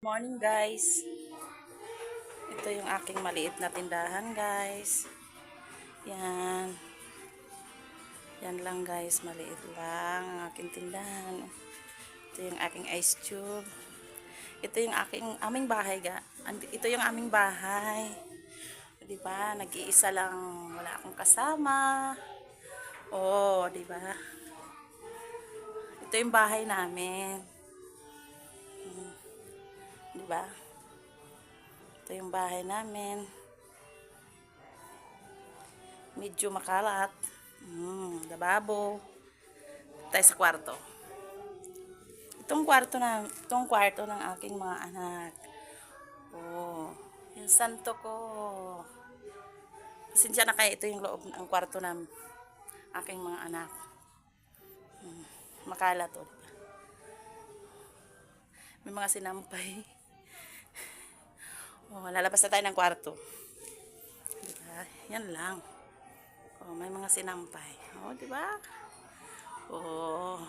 Morning guys. Ito yung aking maliit na tindahan guys. Yan. Yan lang guys, maliit lang ang aking tindahan. Ito yung aking ice tube. Ito yung aming bahay ga. Ito yung aming bahay. 'Di ba? Nag-iisa lang, wala akong kasama. Oh, 'di ba? Ito yung bahay namin. 'Di ba? Ito yung bahay namin. Medyo makalat. Lababo. Tayo sa kwarto. Itong kwarto ng aking mga anak. Oh, yung santo ko. Pasensya na kayo, ito yung loob ng kwarto ng aking mga anak. Makalat to. Diba? May mga sinampay. Oh, lalabas na tayo ng kwarto. Diba? Yan lang. Oh, may mga sinampay. Oh, diba? Oh.